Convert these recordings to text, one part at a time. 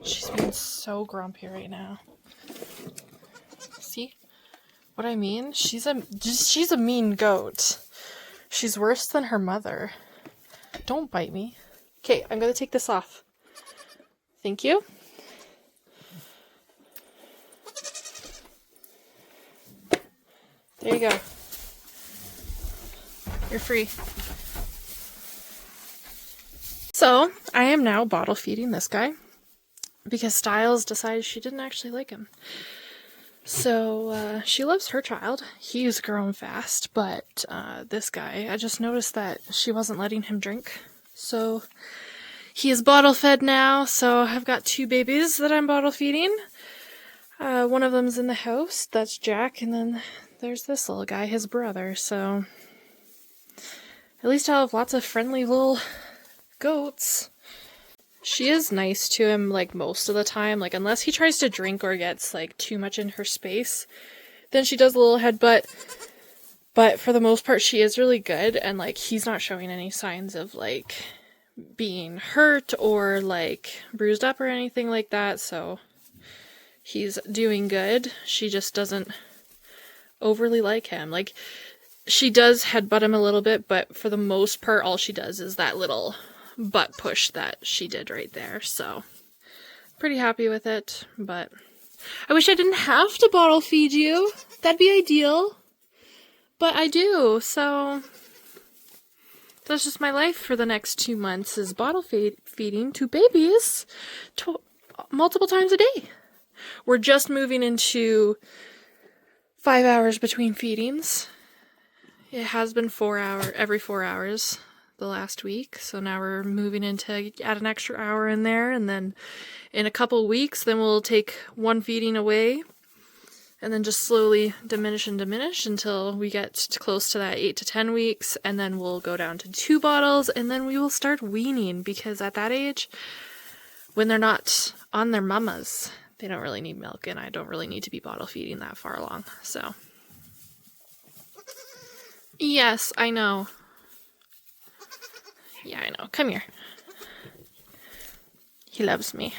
She's being so grumpy right now. See what I mean? She's a mean goat. She's worse than her mother. Don't bite me. Okay, I'm gonna take this off. Thank you. There you go. You're free. So, I am now bottle feeding this guy because Styles decided she didn't actually like him. So, she loves her child. He's grown fast, but this guy, I just noticed that she wasn't letting him drink. So, he is bottle fed now, so I've got 2 babies that I'm bottle feeding. One of them's in the house, that's Jack, and then there's this little guy, his brother, so at least I'll have lots of friendly little goats. She is nice to him, like, most of the time, like, unless he tries to drink or gets, like, too much in her space, then she does a little headbutt, but for the most part, she is really good, and, like, he's not showing any signs of, like, being hurt or, like, bruised up or anything like that, so he's doing good. She just doesn't overly like him. Like, she does headbutt him a little bit, but for the most part, all she does is that little butt push that she did right there, so pretty happy with it, but I wish I didn't have to bottle feed you. That'd be ideal, but I do, so that's just my life for the next 2 months is bottle feeding 2 babies multiple times a day. We're just moving into 5 hours between feedings. It has been every 4 hours the last week, so now we're moving into add an extra hour in there, and then in a couple weeks, then we'll take 1 feeding away, and then just slowly diminish until we get close to that 8 to 10 weeks, and then we'll go down to 2 bottles, and then we will start weaning, because at that age, when they're not on their mamas, they don't really need milk, and I don't really need to be bottle feeding that far along, so. Yes, I know. Yeah, I know. Come here. He loves me.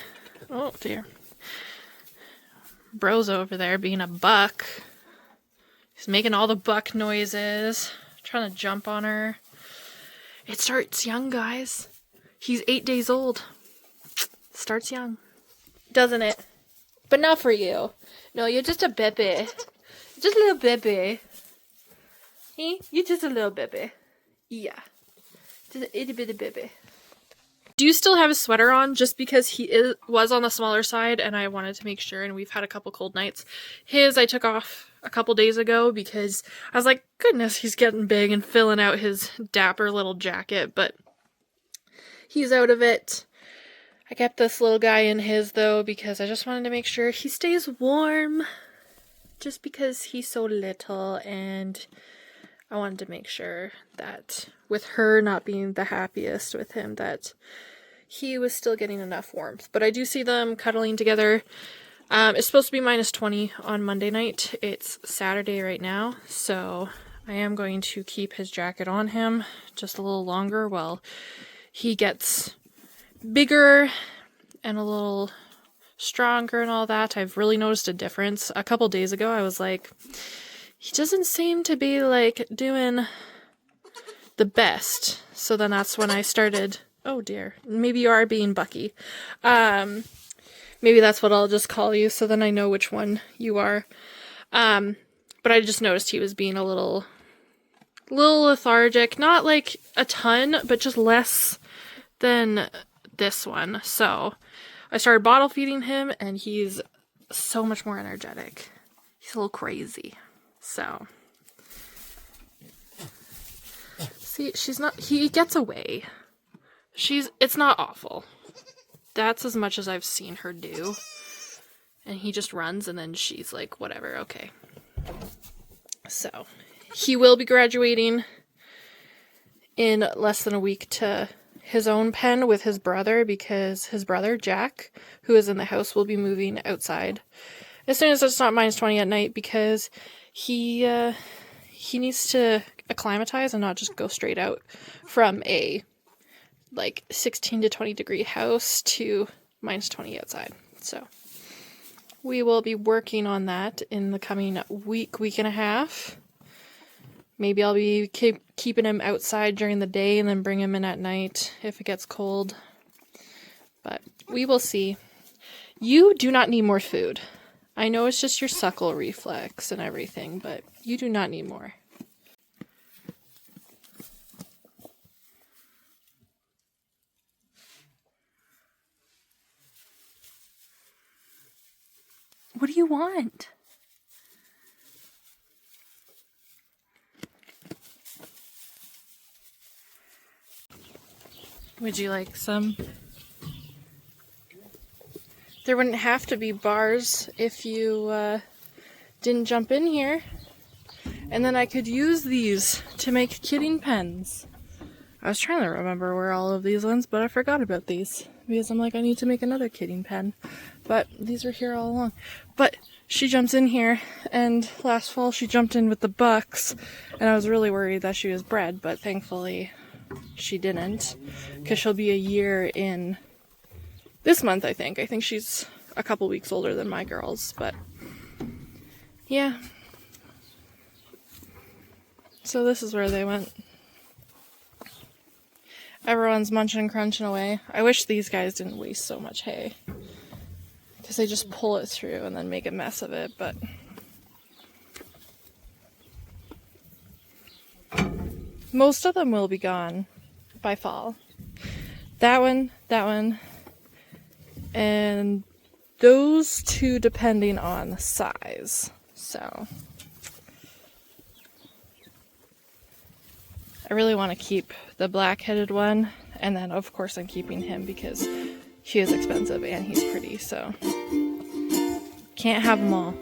Oh, dear. Bro's over there being a buck. He's making all the buck noises. Trying to jump on her. It starts young, guys. He's 8 days old. Starts young. Doesn't it? But not for you. No, you're just a baby. Just a little baby. Hey, you're just a little baby. Yeah. Just a itty bitty baby. Do you still have his sweater on just because he was on the smaller side and I wanted to make sure, and we've had a couple cold nights. His I took off a couple days ago because I was like, goodness, he's getting big and filling out his dapper little jacket, but he's out of it. I kept this little guy in his though because I just wanted to make sure he stays warm just because he's so little, and I wanted to make sure that with her not being the happiest with him, that he was still getting enough warmth. But I do see them cuddling together. It's supposed to be -20 on Monday night. It's Saturday right now, so I am going to keep his jacket on him just a little longer while he gets bigger and a little stronger and all that. I've really noticed a difference. A couple days ago, I was like, he doesn't seem to be, like, doing the best. So then that's when I started, oh dear, maybe you are being Bucky. Maybe that's what I'll just call you, so then I know which one you are. But I just noticed he was being a little lethargic. Not, like, a ton, but just less than this one. So I started bottle feeding him, and he's so much more energetic. He's a little crazy. So, see, he gets away. It's not awful. That's as much as I've seen her do. And he just runs, and then she's like, whatever, okay. So, he will be graduating in less than a week to his own pen with his brother, because his brother, Jack, who is in the house, will be moving outside as soon as it's not -20 at night, because he needs to acclimatize and not just go straight out from a, like, 16 to 20 degree house to minus 20 outside. So we will be working on that in the coming week and a half. Maybe I'll be keeping him outside during the day and then bring him in at night if it gets cold. But we will see. You do not need more food. I know it's just your suckle reflex and everything, but you do not need more. What do you want? Would you like some? There wouldn't have to be bars if you didn't jump in here. And then I could use these to make kidding pens. I was trying to remember where all of these ones, but I forgot about these. Because I'm like, I need to make another kidding pen. But these were here all along. But she jumps in here, and last fall she jumped in with the bucks, and I was really worried that she was bred, but thankfully she didn't. Because she'll be a year in this month, I think. I think she's a couple weeks older than my girls, but yeah. So this is where they went. Everyone's munching and crunching away. I wish these guys didn't waste so much hay, because they just pull it through and then make a mess of it, but most of them will be gone by fall. That one, and those two depending on the size. So I really want to keep the black-headed one, and then of course I'm keeping him because he is expensive and he's pretty, so can't have them all.